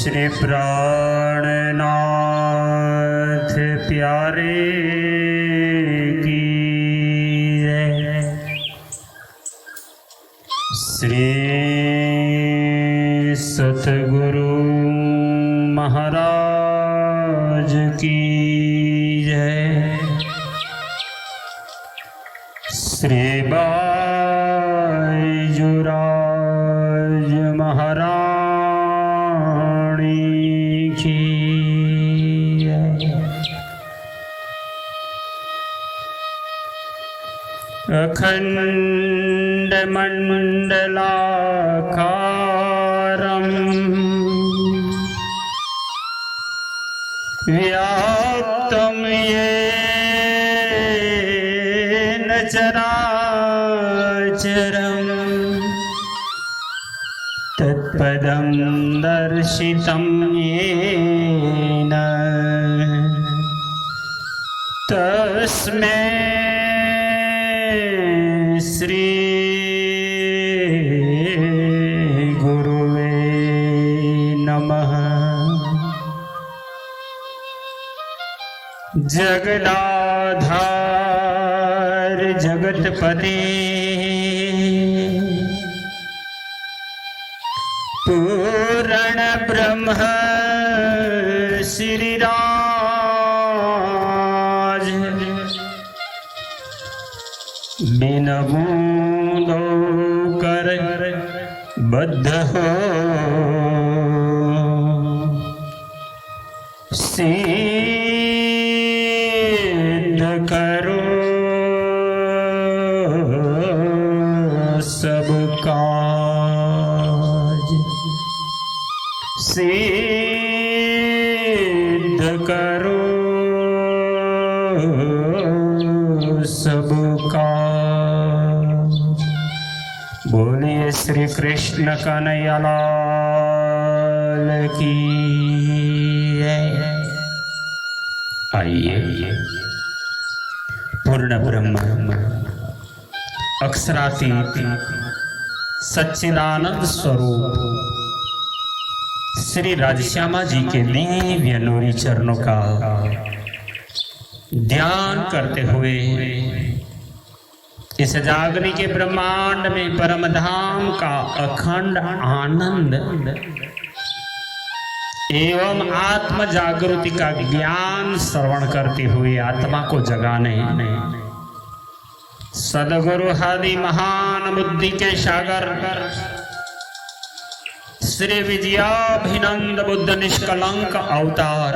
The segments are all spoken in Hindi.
श्री प्राणनाथ प्यारे की जय। श्री सतगुरु महाराज की जय। श्री बाईजुराज महारानी की जय। अखंड मंडलाकारं व्याप्तं येन चराचरं तत्पदं दर्शितं येन तस्मै श्री गुरुवे नमः। जगदाधार जगतपते पूर्ण ब्रह्म श्री राज बिन बूंदो कर बद्ध हो सिद्ध करो सब काज। सिद्ध करो सब काज। बोलिए श्री कृष्ण कन्हैया लाल की जय। आइए पूर्ण ब्रह्म अक्षरातीत सच्चिदानंद स्वरूप श्री राजश्यामा जी के दिव्य नूरी चरणों का ध्यान करते हुए इस जागरण के ब्रह्मांड में परम धाम का अखंड आनंद एवं आत्म जागृति का ज्ञान श्रवण करते हुए आत्मा को जगाने सदगुरु आदि महान बुद्धि के सागर श्री विजयाभिनंद बुद्ध निष्कलंक अवतार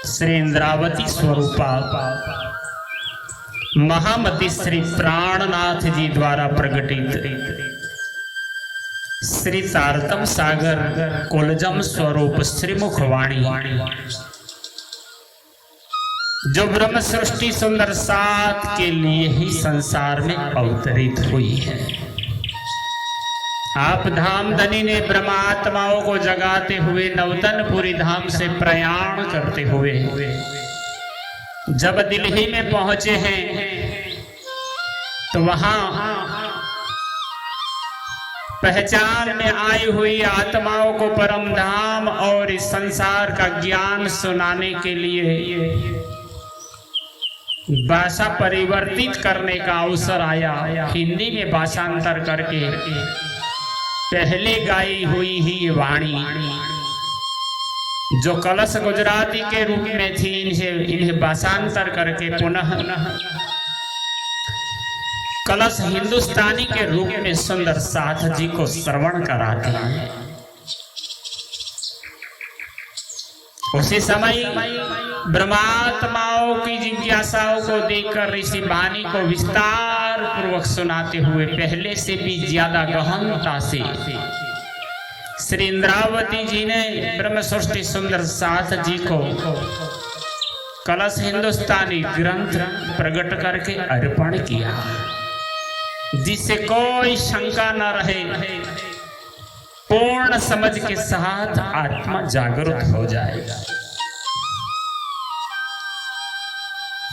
श्री इंद्रावती स्वरूपा महामती श्री प्राणनाथ जी द्वारा प्रकटित श्री तारतम सागर कोलजम स्वरूप श्री मुखवाणी जो ब्रह्म सृष्टि सुंदर सात के लिए ही संसार में अवतरित हुई है। आप धाम धनी ने ब्रह्मात्माओं को जगाते हुए नवतनपुरी धाम से प्रयाण करते हुए जब दिल्ली में पहुंचे हैं तो वहां पहचान में आई हुई आत्माओं को परम धाम और इस संसार का ज्ञान सुनाने के लिए भाषा परिवर्तित करने का अवसर आया। हिंदी में भाषांतर करके पहले गाई हुई ही वाणी जो कलश गुजराती के रूप में थी इन्हें भाषांतर करके पुनः कलश हिंदुस्तानी के रूप में सुंदर साथ जी को श्रवण कराते हैं। उसी समय ब्रह्मात्माओं की जिज्ञासाओं को देखकर ऋषि वाणी को विस्तार पूर्वक सुनाते हुए पहले से भी ज्यादा गहनता से श्री इंद्रावती जी ने ब्रह्म सृष्टि सुंदर साथ जी को कलश हिंदुस्तानी ग्रंथ प्रकट करके अर्पण किया, जिससे कोई शंका न रहे, पूर्ण समझ के साथ आत्मा जागरूक हो जाएगा।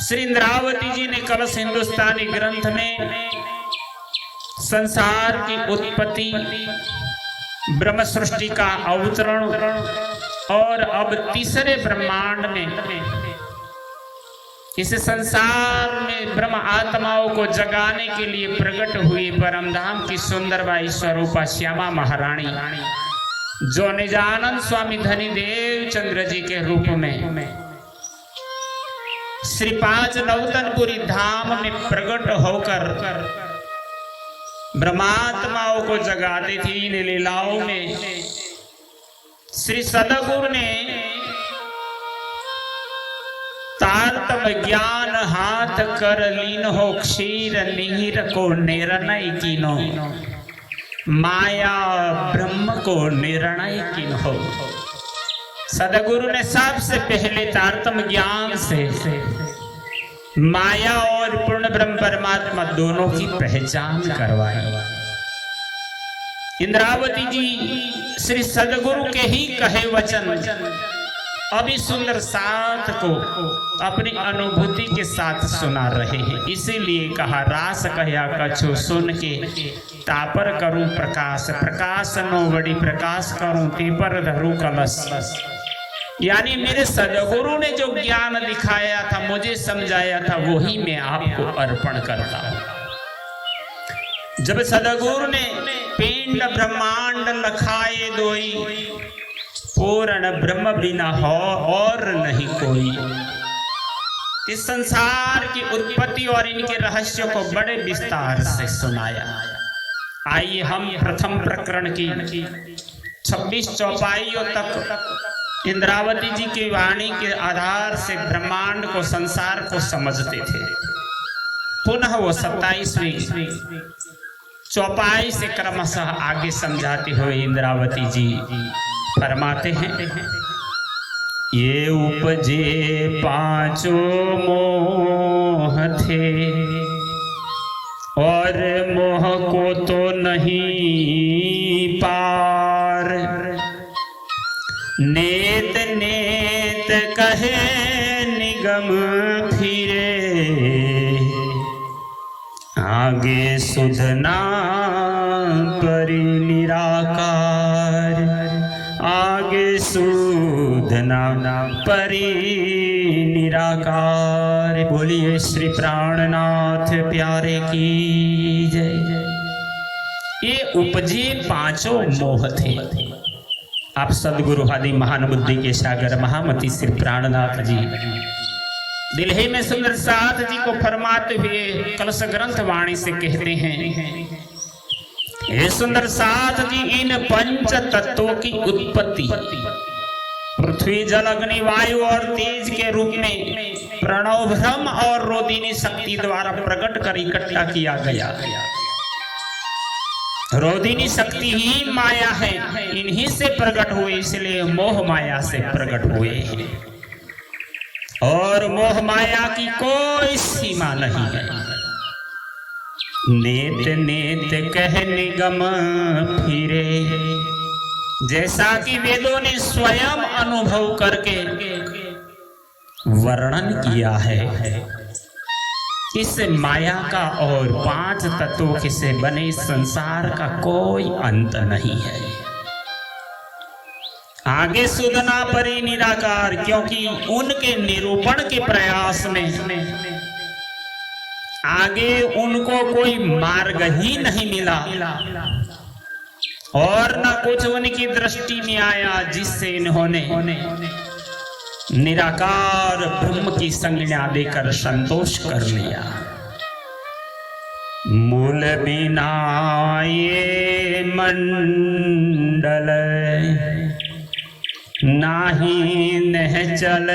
श्री इंद्रावती जी ने कलश हिंदुस्तानी ग्रंथ में संसार की उत्पत्ति, ब्रह्म सृष्टि का अवतरण और अब तीसरे ब्रह्मांड में इस संसार में ब्रह्म आत्माओं को जगाने के लिए प्रकट हुई परमधाम की सुंदरबाई स्वरूपा श्यामा महारानी, जो निजानंद स्वामी धनी देव चंद्र जी के रूप में श्री पांच नवतनपुरी धाम में प्रकट होकर ब्रह्मात्माओं को जगाती थी। इन लीलाओं में श्री सदगुरु ने तारतम ज्ञान हाथ कर लीन हो, क्षीर नीर को निर्णय कीनो, माया ब्रह्म को निर्णय कीन हो। सदगुरु ने सबसे पहले तारतम ज्ञान से माया और पूर्ण ब्रह्म परमात्मा दोनों की पहचान करवाई। इंद्रावती जी श्री सदगुरु के ही कहे वचन अभी सुंदर साथ को अपनी अनुभूति के साथ सुना रहे हैं। इसीलिए कहा रास कहया कछु सुन के, तापर करूं प्रकाश, प्रकाश नो बड़ी प्रकाश करूं, तेपर धरूं कलश। यानी मेरे सदगुरु ने जो ज्ञान दिखाया था, मुझे समझाया था, वही मैं आपको अर्पण करता हूं। जब सदगुरु ने पिंड ब्रह्मांड लखाए दोई, पूर्ण ब्रह्म बिना हो और नहीं कोई। इस संसार की उत्पत्ति और इनके रहस्यों को बड़े विस्तार से सुनाया। आइए हम प्रथम प्रकरण की 26 चौपाइयों तक इंद्रावती जी की वाणी के आधार से ब्रह्मांड को, संसार को समझते थे। पुनः वो 27वीं चौपाई से क्रमशः आगे समझाते हुए इंद्रावती जी फरमाते हैं, ये उपजे पांचों मोह थे और मोह को तो नहीं पार, नेत नेत कहे निगम फिरे, आगे सुधना परि निराकार, आगे सुधना परि निराकार। बोलिए श्री प्राणनाथ प्यारे की जय। ये उपजे पांचों मोह थे। आप सदगुरु आदि महान बुद्धि के सागर महामती श्री प्राणनाथ जी दिल्ली में सुंदर साथ जी को फरमाते हुए कलश ग्रंथ वाणी से कहते हैं, हे सुंदर साथ जी, इन पंच तत्वों की उत्पत्ति पृथ्वी जल अग्नि वायु और तेज के रूप में प्रणव ब्रह्म और रोदिनी शक्ति द्वारा प्रकट कर इकट्ठा किया गया। रोदिनी शक्ति ही माया है, इन्हीं से प्रकट हुए, इसलिए मोह माया से प्रकट हुए हैं। और मोह माया की कोई सीमा नहीं है। नेत नेत कह निगम फिरे, जैसा कि वेदों ने स्वयं अनुभव करके वर्णन किया है, इस माया का और पांच तत्वों से बने संसार का कोई अंत नहीं है। आगे सुधना परि निराकार, क्योंकि उनके निरूपण के प्रयास में आगे उनको कोई मार्ग ही नहीं मिला और न कुछ उनकी दृष्टि में आया जिससे इन्होंने निराकार ब्रह्म की संज्ञा देकर संतोष कर लिया। मूल बिना ये मंडल नाही नह चल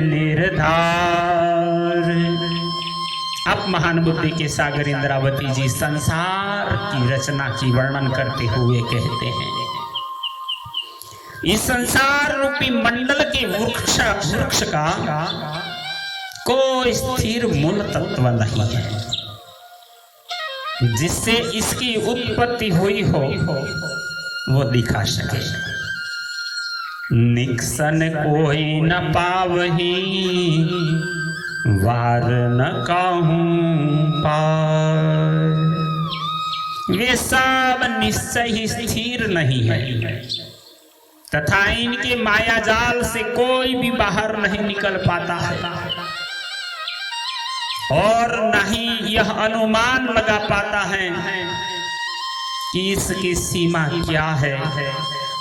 निर्धार। अब महान बुद्धि के सागर इंद्रावती जी संसार की रचना की वर्णन करते हुए कहते हैं, इस संसार रूपी मंडल के वृक्ष का कोई स्थिर मूल तत्व नहीं है जिससे इसकी उत्पत्ति हुई हो वो दिखा सके। निक्सन कोई न पावही, वार न काहूं पार। वे सब निश्चय ही स्थिर नहीं है, तथा इनके माया जाल से कोई भी बाहर नहीं निकल पाता है, और न ही यह अनुमान लगा पाता है कि इसकी सीमा क्या है,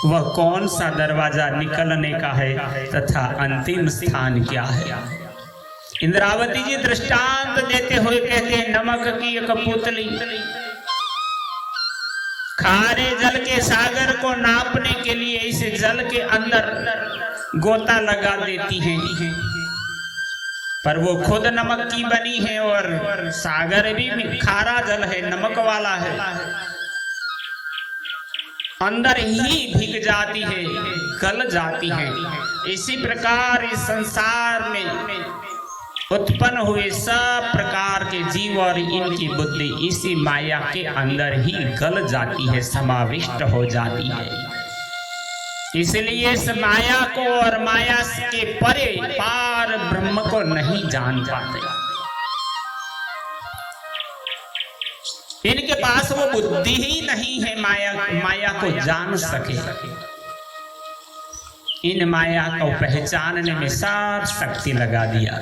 वह कौन सा दरवाजा निकलने का है तथा अंतिम स्थान क्या है। इंद्रावती जी दृष्टांत देते हुए कहते हैं, नमक की एक पुतली खारे जल के सागर को नापने के लिए इसे जल के अंदर गोता लगा देती है, पर वो खुद नमक की बनी है और सागर भी खारा जल है, नमक वाला है, अंदर ही भीग जाती है, गल जाती है। इसी प्रकार इस संसार में उत्पन्न हुए सब प्रकार के जीव और इनकी बुद्धि इसी माया के अंदर ही गल जाती है, समाविष्ट हो जाती है। इसलिए इस माया को और माया के परे पार ब्रह्म को नहीं जान पाते। इनके पास वो बुद्धि ही नहीं है माया को जान सके। इन माया को पहचानने में सार शक्ति लगा दिया।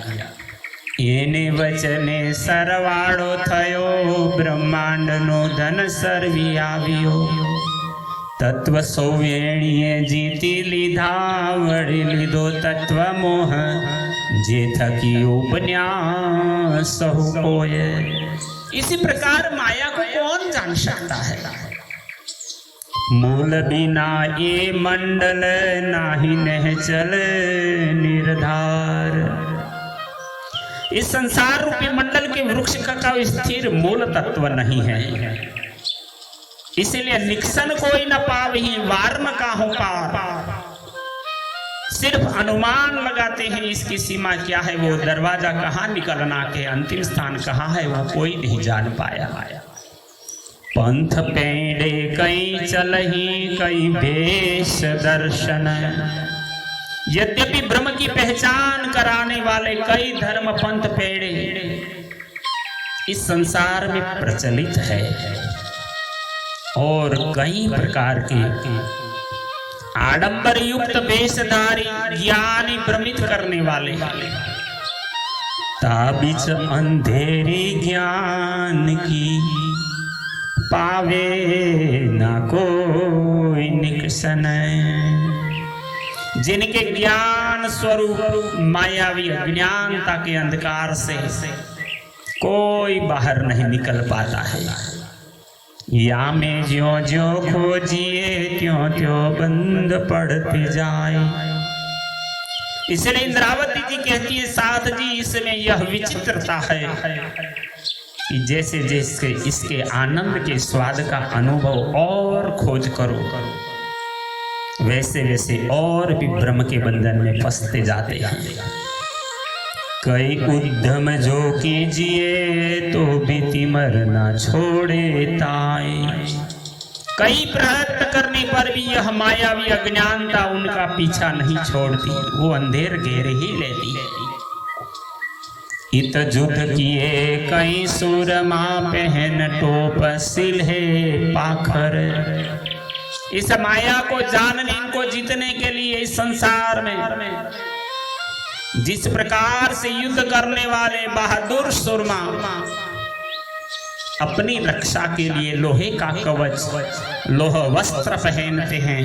एने वचने सरवाड़ो थयो ब्रह्मांड नो धन सर्वी आवियो, तत्व सौवेणीए जीती लीधा वड़ी लीधो तत्व मोह, जे थकी उपन्यास होए। इसी प्रकार माया को कौन जान सकता है। मूल बिना ये मंडल नाही नह चल निर्धार। इस संसार रूपी मंडल के वृक्ष का स्थिर मूल तत्व नहीं है, इसलिए निक्सन कोई न पावही वार न काहू पार। सिर्फ अनुमान लगाते हैं इसकी सीमा क्या है, वो दरवाजा कहाँ निकलना के अंतिम स्थान कहाँ है, वो कोई नहीं जान पाया। पंथ पेड़े कई चलही कई भेष दर्शन। यद्यपि ब्रह्म की पहचान कराने वाले कई धर्म पंथ पेड़े इस संसार में प्रचलित है, और कई प्रकार के आडंबर युक्त वेशधारी ज्ञानी भ्रमित करने वाले, ताबिच अंधेरी ज्ञान की पावे ना कोई निकसन। जिनके ज्ञान स्वरूप मायावी अज्ञानता के अंधकार से कोई बाहर नहीं निकल पाता है। या में ज्यो ज्यो खोजिए त्यों त्यों बंद पड़ते जाए। इसलिए इंद्रावती जी कहती है, साथ जी इसमें यह विचित्रता है कि जैसे जैसे इसके आनंद के स्वाद का अनुभव और खोज करो, वैसे वैसे और भी ब्रह्म के बंधन में फंसते जाते हैं। कई उद्यम जो कीजिए तो भी मरना छोड़े ताए। कई प्रयत्न करने पर भी यह मायावी अज्ञानता उनका पीछा नहीं छोड़ती, वो अंधेर घेर ही लेती है। इत युद्ध किए कई सूरमा पहन टोप सिल्हे पाखर। इस माया को जानने, इनको जीतने के लिए इस संसार में जिस प्रकार से युद्ध करने वाले बहादुर सुरमा अपनी रक्षा के लिए लोहे का कवच लोह वस्त्र पहनते हैं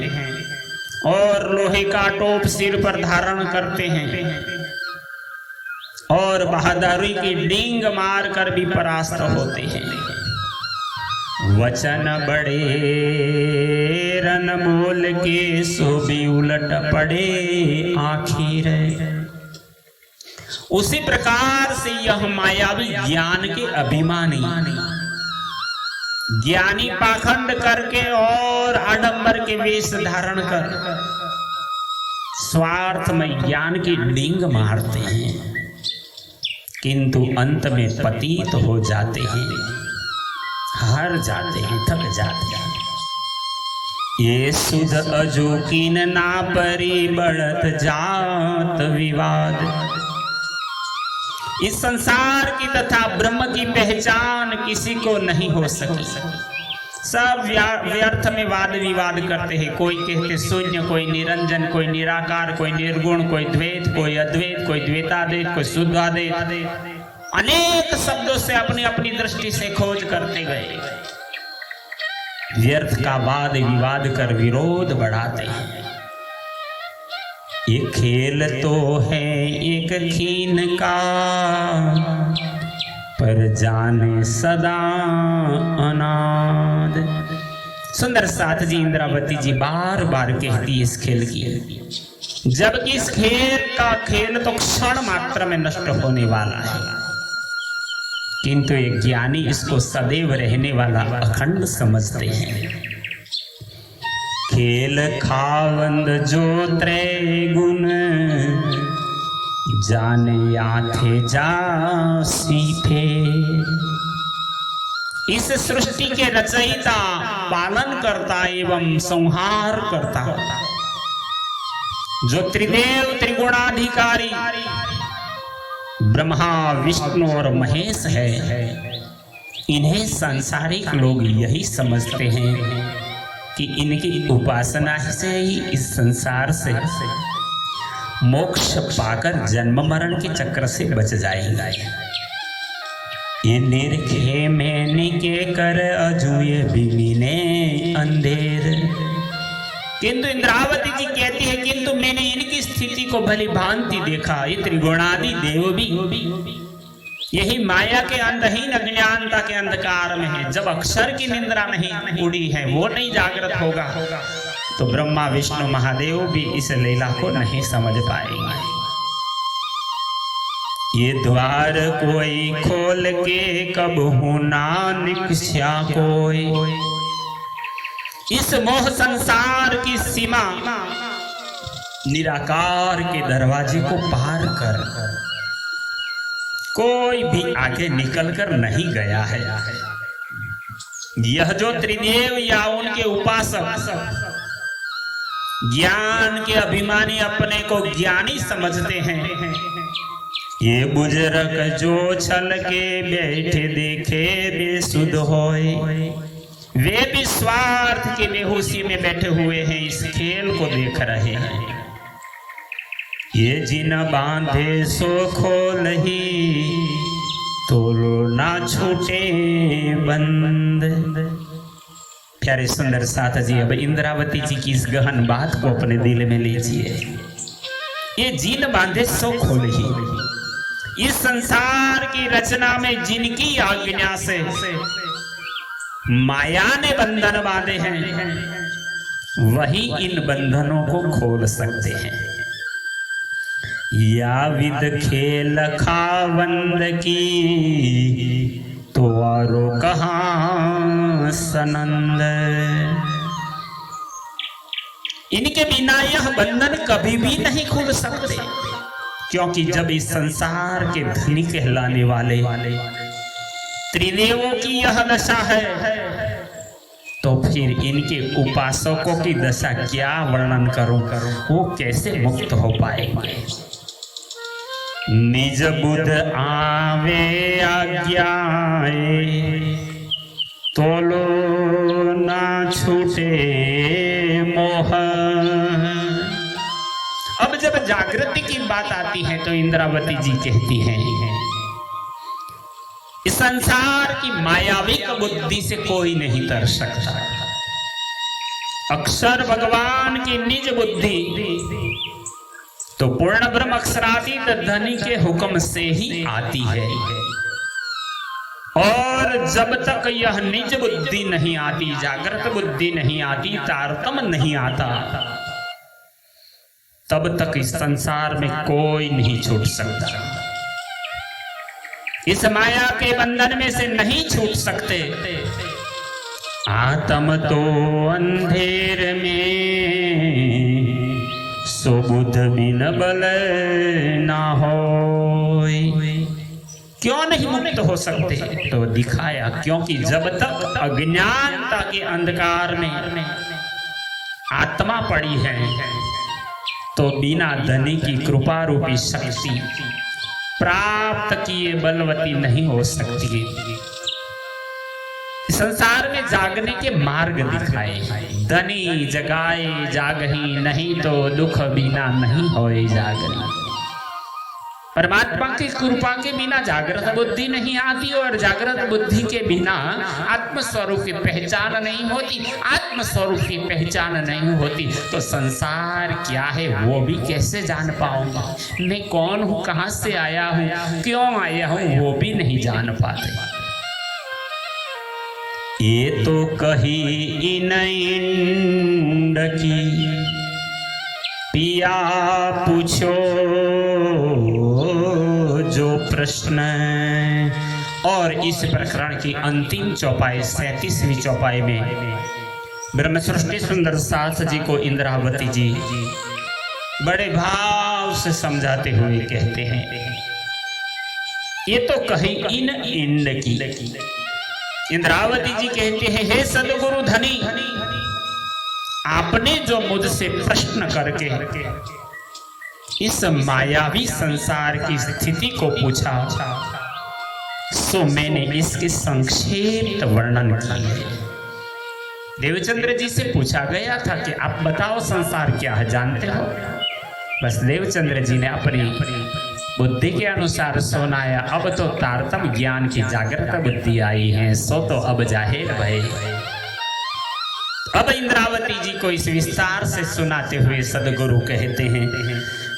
और लोहे का टोप सिर पर धारण करते हैं, और बहादुरी की डींग मार कर भी परास्त होते हैं। वचन बड़े रन बोल के सो भी उलट पड़े आखिर। उसी प्रकार से यह मायावी ज्ञान के अभिमानी ज्ञानी पाखंड करके और आडंबर के वेश धारण कर स्वार्थ में ज्ञान की डींग मारते हैं, किंतु अंत में पतित हो जाते हैं, हार जाते हैं, थक जाते हैं। ये सुध अजोकिन ना परी बढ़त जात विवाद। इस संसार की तथा ब्रह्म की पहचान किसी को नहीं हो सकी। सब व्यर्थ में वाद विवाद करते हैं। कोई कहते शून्य, कोई निरंजन, कोई निराकार, कोई निर्गुण, कोई द्वैत, कोई अद्वैत, कोई द्वैताद्वैत, कोई शुद्धाद्वैत। अनेक शब्दों से अपनी अपनी दृष्टि से खोज करते गए। व्यर्थ का वाद विवाद कर विरोध बढ़ाते हैं। ये खेल तो है एक खीन का, पर जाने सदा अनाद। सुंदर साथ जी इंद्रावती जी बार बार कहती है इस खेल की, जबकि इस खेल तो क्षण मात्र में नष्ट होने वाला है, किंतु एक ज्ञानी इसको सदैव रहने वाला अखंड समझते हैं। खेल खावंद जो त्रय गुण, जाने याथे जासी फेर। इस सृष्टि के रचयिता, पालन करता एवं संहार करता, जो त्रिदेव त्रिगुणाधिकारी ब्रह्मा विष्णु और महेश है, इन्हें सांसारिक लोग यही समझते हैं कि इनकी उपासना से ही इस संसार से मोक्ष पाकर जन्म मरण के चक्र से बच जाएगा। ये निरखे में निके कर अजुए बिमिने अंधेर। किंतु इंद्रावती जी कहती है, किंतु मैंने इनकी स्थिति को भली भांति देखा। ये त्रिगुणादि देव भी यही माया के अंधहीन अज्ञानता के अंधकार में है। जब अक्षर की निंद्रा नहीं उड़ी है, वो नहीं जागृत होगा, तो ब्रह्मा विष्णु महादेव भी इस लीला को नहीं समझ पाएंगे। ये द्वार कोई खोल के कब होना निकष्या कोई। इस मोह संसार की सीमा निराकार के दरवाजे को पार कर कोई भी आगे निकलकर नहीं गया है। यह जो त्रिदेव या उनके उपासक ज्ञान के अभिमानी अपने को ज्ञानी समझते हैं, ये बुजुर्ग जो छल के बैठे देखे बेसुध होए, वे भी स्वार्थ की बेहोशी में बैठे हुए हैं, इस खेल को देख रहे हैं। ये जिन बांधे सो खोल ही, तोलो ना छूटे बंद। प्यारे सुंदर साथ जी, अब इंद्रावती जी की इस गहन बात को अपने दिल में लीजिए। ये जिन बांधे सो खोल ही, इस संसार की रचना में जिनकी आज्ञा से माया ने बंधन बांधे हैं, वही इन बंधनों को खोल सकते हैं। या विद खेल खावंद की, तो आरो कहां सनंद। इनके बिना यह बंधन कभी भी नहीं खुल सकते, क्योंकि जब इस संसार के धनी कहलाने वाले त्रिदेवों की यह दशा है, तो फिर इनके उपासकों की दशा क्या वर्णन करूं, वो कैसे मुक्त हो पाएंगे। निज बुध आवे आज्ञाए, तोलो ना छूटे मोह। अब जब जागृति की बात आती है, तो इंद्रावती जी कहती हैं, इस संसार की मायाविक बुद्धि से कोई नहीं तर सकता। अक्षर भगवान की निज बुद्धि तो पूर्ण ब्रह्म अक्षरातीत धनी के हुक्म से ही आती है, और जब तक यह निज बुद्धि नहीं आती, जागृत बुद्धि नहीं आती, तारतम नहीं आता, तब तक इस संसार में कोई नहीं छूट सकता। इस माया के बंधन में से नहीं छूट सकते। आत्म तो अंधेर में, सो बुध बिन बल ना होय। क्यों नहीं मुक्त हो सकते, तो दिखाया, क्योंकि जब तक अज्ञानता के अंधकार में आत्मा पड़ी है, तो बिना धनी की कृपा रूपी शक्ति प्राप्त किए बलवती नहीं हो सकती। संसार में जागने के मार्ग दिखाए, धनी जगाए जागही, नहीं तो दुख बिना नहीं होए जागनी। परमात्मा की कृपा के बिना जागृत बुद्धि नहीं आती और जागृत बुद्धि के बिना आत्मस्वरूप की पहचान नहीं होती। आत्मस्वरूप की पहचान नहीं होती तो संसार क्या है वो भी कैसे जान पाऊंगा। मैं कौन हूँ, कहाँ से आया हूँ, क्यों आया हूँ, वो भी नहीं जान पाते। ये तो कही इन इंड की पिया पूछो जो प्रश्न। और इस प्रकरण की अंतिम चौपाई 37वीं चौपाई में ब्रह्म सृष्टि सुंदर सास जी को इंद्रावती जी बड़े भाव से समझाते हुए कहते हैं, ये तो कही इन इंड की। इंद्रावती जी कहते हैं, हे सदगुरु धनी, आपने जो मुझसे प्रश्न करके इस मायावी संसार की स्थिति को पूछा, सो मैंने इसके संक्षिप्त वर्णन किया। देवचंद्र जी से पूछा गया था कि आप बताओ संसार क्या है, जानते हो? बस देवचंद्र जी ने अपनी बुद्धि के अनुसार सुनाया। अब तो तारतम ज्ञान की जागृत बुद्धि आई है, सो तो अब जाहिर भय। अब इंद्रावती जी को इस विस्तार से सुनाते हुए सदगुरु कहते हैं,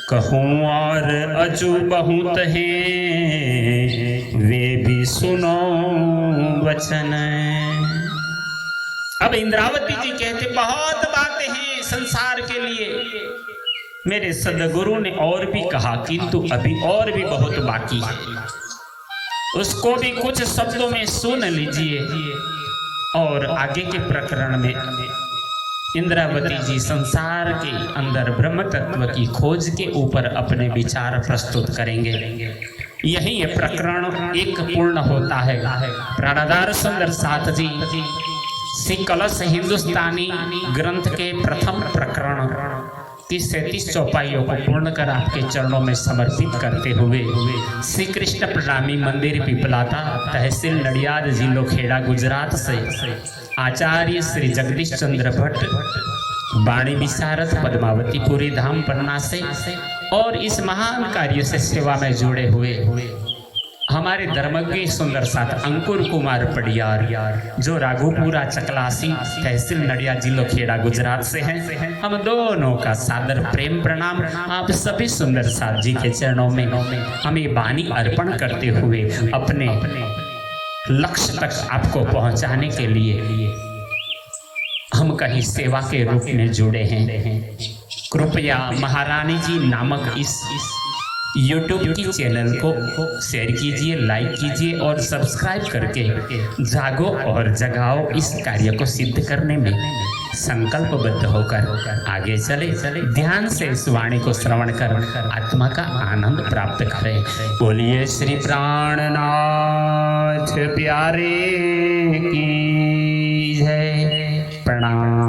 कहूँ और अजू बहुत हैं, वे भी सुनो वचन। अब इंद्रावती जी कहते, बहुत बातें हैं संसार के लिए, मेरे सदगुरु ने और भी कहा, किंतु अभी और भी बहुत बाकी है, उसको भी कुछ शब्दों में सुन लीजिए। और आगे के प्रकरण में इंद्रावती जी संसार के अंदर ब्रह्म तत्व की खोज के ऊपर अपने विचार प्रस्तुत करेंगे। यही ये प्रकरण एक पूर्ण होता है। प्राणाधार सुंदर साथ जी श्री कलश हिंदुस्तानी ग्रंथ के प्रथम प्रकरण की 37 चौपाइयों को पूर्ण कर आपके चरणों में समर्पित करते हुए श्री कृष्ण प्रणामी मंदिर पिपलाता, तहसील नडियाद, जिलो खेड़ा, गुजरात से आचार्य श्री जगदीश चंद्र भट्ट, वाणी विशारद, पद्मावतीपुरी धाम पन्ना से और इस महान कार्य से सेवा में जुड़े हुए हमारे धर्मज्ञ सुंदर साथ अंकुर कुमार पडियार, जो राघोपुरा चकलासी, तहसील नडिया, जिलो खेड़ा, गुजरात से हैं, हम दोनों का सादर प्रेम प्रणाम आप सभी सुंदर साथ जी के चरणों में हमें वाणी अर्पण करते हुए अपने लक्ष्य तक आपको पहुंचाने के लिए हम कहीं सेवा के रूप में जुड़े हैं। कृपया महारानी जी नामक इस YouTube की चैनल को शेयर कीजिए, लाइक कीजिए और सब्सक्राइब करके जागो और जगाओ इस कार्य को सिद्ध करने में संकल्पबद्ध होकर आगे चले। ध्यान से इस वाणी को श्रवण कर आत्मा का आनंद प्राप्त करें। बोलिए श्री प्राणनाथ प्यारे की जय। प्रणाम।